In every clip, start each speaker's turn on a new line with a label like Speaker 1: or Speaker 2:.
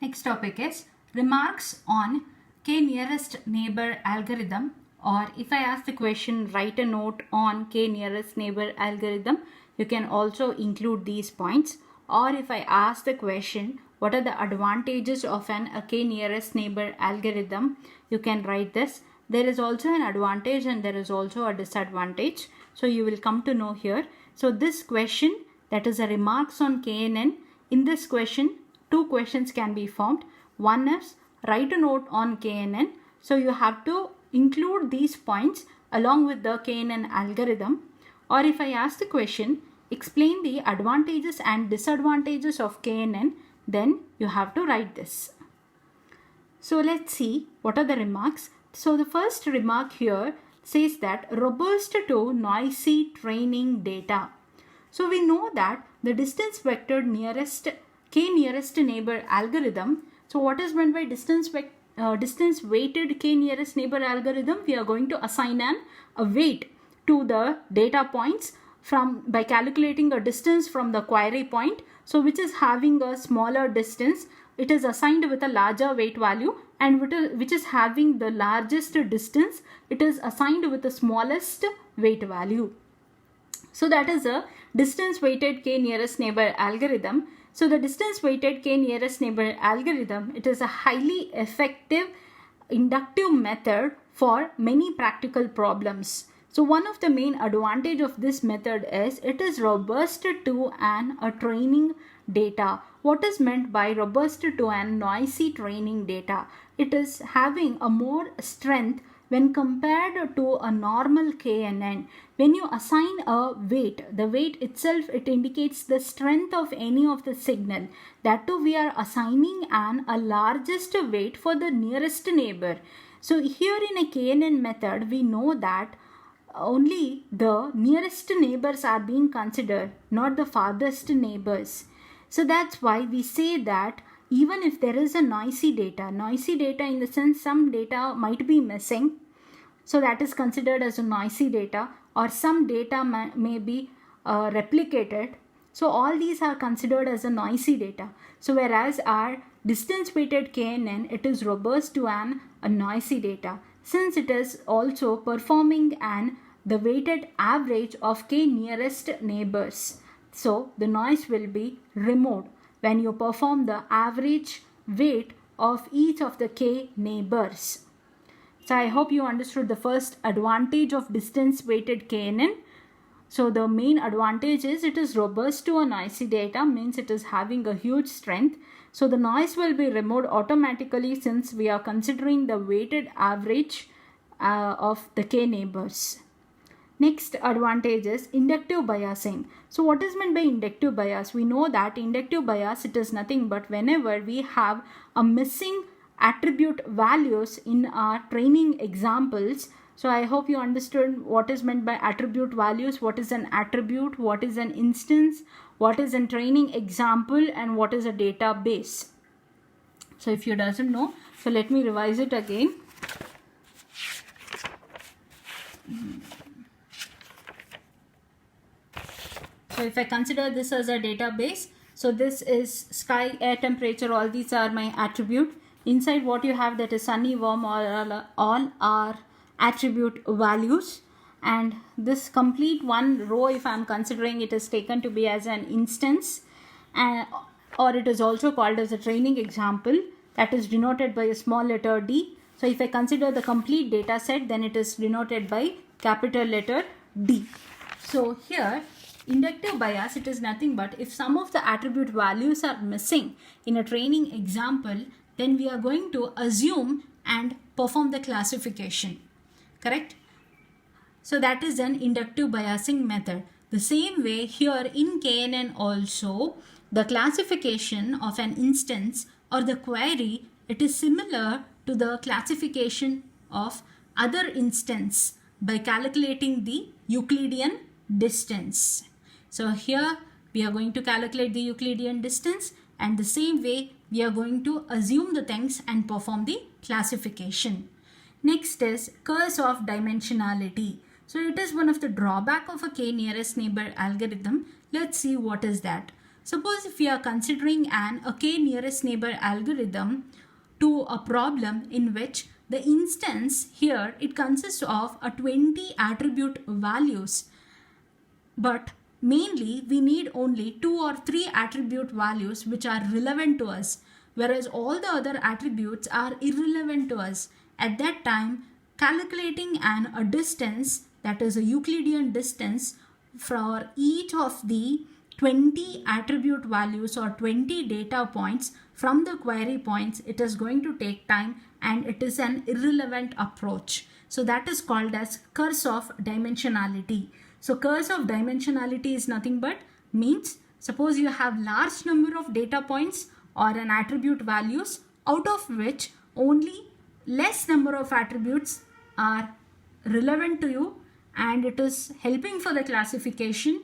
Speaker 1: Next topic is remarks on k nearest neighbor algorithm, or if I ask the question write a note on k nearest neighbor algorithm, you can also include these points. Or if I ask the question what are the advantages of an k nearest neighbor algorithm, you can write this. There is also an advantage and there is also a disadvantage. So you will come to know here. So this question, that is a remarks on KNN, in this question two questions can be formed. One is write a note on KNN. So you have to include these points along with the KNN algorithm. Or if I ask the question, explain the advantages and disadvantages of KNN, then you have to write this. So let's see what are the remarks. So the first remark here says that robust to noisy training data. So we know that the distance vectored nearest k nearest neighbor algorithm. So what is meant by distance weighted k nearest neighbor algorithm? We are going to assign a weight to the data points by calculating a distance from the query point. So which is having a smaller distance, it is assigned with a larger weight value, and which is having the largest distance, it is assigned with the smallest weight value. So that is a distance weighted k nearest neighbor algorithm. So the distance weighted k nearest neighbor algorithm, it is a highly effective inductive method for many practical problems. So one of the main advantage of this method is it is robust to a training data. What is meant by robust to an noisy training data? It is having a more strength when compared to a normal KNN. When you assign a weight, the weight itself, it indicates the strength of any of the signal. That too we are assigning a largest weight for the nearest neighbor. So here in a KNN method, we know that only the nearest neighbors are being considered, not the farthest neighbors. So that's why we say that even if there is a noisy data in the sense some data might be missing, so that is considered as a noisy data, or some data may be replicated. So all these are considered as a noisy data. So whereas our distance weighted KNN, it is robust to a noisy data, since it is also performing the weighted average of k nearest neighbors. So the noise will be removed when you perform the average weight of each of the k neighbors. So I hope you understood the first advantage of distance weighted KNN. So the main advantage is it is robust to a noisy data, means it is having a huge strength. So the noise will be removed automatically since we are considering the weighted average of the k neighbors. Next advantage is inductive biasing. So what is meant by inductive bias? We know that inductive bias, it is nothing but whenever we have a missing attribute values in our training examples. So I hope you understood what is meant by attribute values, what is an attribute, what is an instance, what is a training example, and what is a database. So if you doesn't know, so let me revise it again. So if I consider this as a database, so this is sky, air temperature, all these are my attribute. Inside what you have, that is sunny, warm, all are attribute values. And this complete one row, if I am considering, it is taken to be as an instance, or it is also called as a training example, that is denoted by a small letter d. So if I consider the complete data set, then it is denoted by capital letter D. So here, inductive bias, it is nothing but if some of the attribute values are missing in a training example, then we are going to assume and perform the classification. Correct? So that is an inductive biasing method. The same way here in KNN also, the classification of an instance or the query, it is similar to the classification of other instance by calculating the Euclidean distance. So here we are going to calculate the Euclidean distance, and the same way we are going to assume the things and perform the classification. Next is curse of dimensionality. So it is one of the drawback of a k nearest neighbor algorithm. Let's see what is that. Suppose if we are considering a k nearest neighbor algorithm to a problem in which the instance here, it consists of a 20 attribute values, but mainly we need only 2 or 3 attribute values which are relevant to us, whereas all the other attributes are irrelevant to us. At that time, calculating a distance, that is a Euclidean distance, for each of the 20 attribute values or 20 data points from the query points, it is going to take time and it is an irrelevant approach. So that is called as curse of dimensionality. So curse of dimensionality is nothing but means, suppose you have large number of data points or an attribute values, out of which only less number of attributes are relevant to you and it is helping for the classification,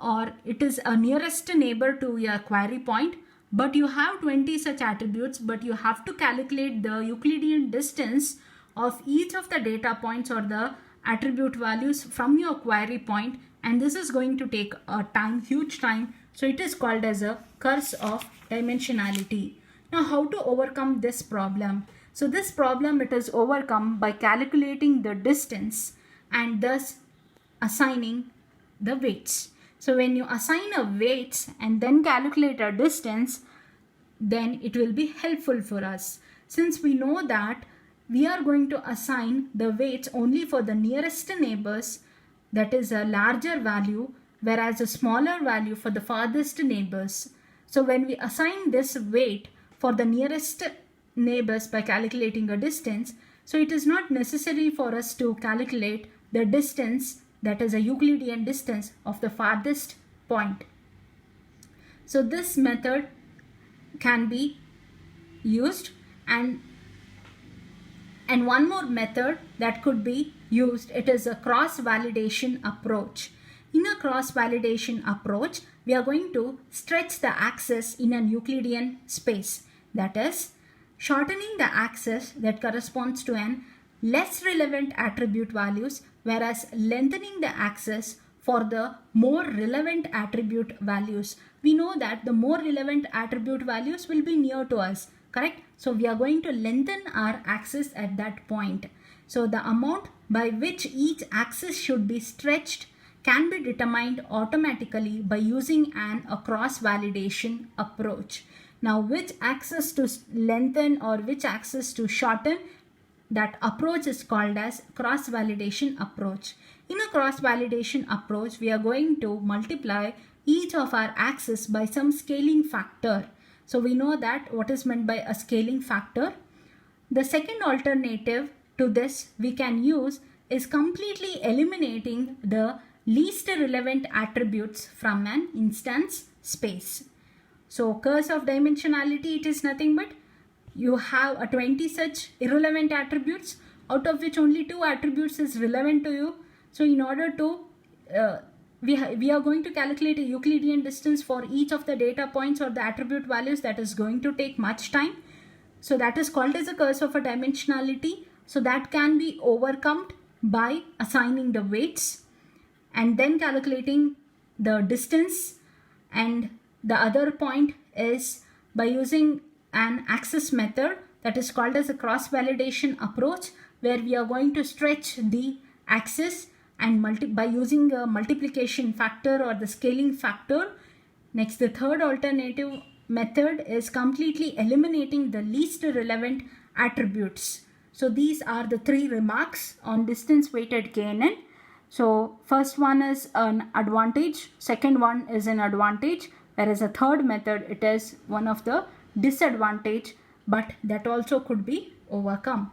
Speaker 1: or it is a nearest neighbor to your query point, but you have 20 such attributes, but you have to calculate the Euclidean distance of each of the data points or the attribute values from your query point, and this is going to take a time, huge time. So it is called as a curse of dimensionality. Now how to overcome this problem? So this problem, it is overcome by calculating the distance and thus assigning the weights. So when you assign a weights and then calculate a distance, then it will be helpful for us. Since we know that we are going to assign the weights only for the nearest neighbors, that is a larger value, whereas a smaller value for the farthest neighbors. So when we assign this weight for the nearest neighbors by calculating a distance, so it is not necessary for us to calculate the distance, that is a Euclidean distance of the farthest point. So this method can be used, and one more method that could be used, it is a cross-validation approach. In a cross-validation approach, we are going to stretch the axis in an Euclidean space, that is shortening the axis that corresponds to an less relevant attribute values, whereas lengthening the axis for the more relevant attribute values. We know that the more relevant attribute values will be near to us, correct? So we are going to lengthen our axis at that point. So the amount by which each axis should be stretched can be determined automatically by using a cross-validation approach. Now which axis to lengthen or which axis to shorten, that approach is called as cross-validation approach. In a cross-validation approach, we are going to multiply each of our axes by some scaling factor. So we know that what is meant by a scaling factor. The second alternative to this we can use is completely eliminating the least relevant attributes from an instance space. So curse of dimensionality, it is nothing but you have a 20 such irrelevant attributes, out of which only 2 attributes is relevant to you. So in order to we are going to calculate a Euclidean distance for each of the data points or the attribute values, that is going to take much time. So that is called as a curse of a dimensionality. So that can be overcome by assigning the weights and then calculating the distance. And the other point is by using an axis method, that is called as a cross-validation approach, where we are going to stretch the axis and by using a multiplication factor or the scaling factor. Next, the third alternative method is completely eliminating the least relevant attributes. So these are the 3 remarks on distance weighted KNN. So first one is an advantage, second one is an advantage, whereas a third method, it is one of the disadvantage, but that also could be overcome.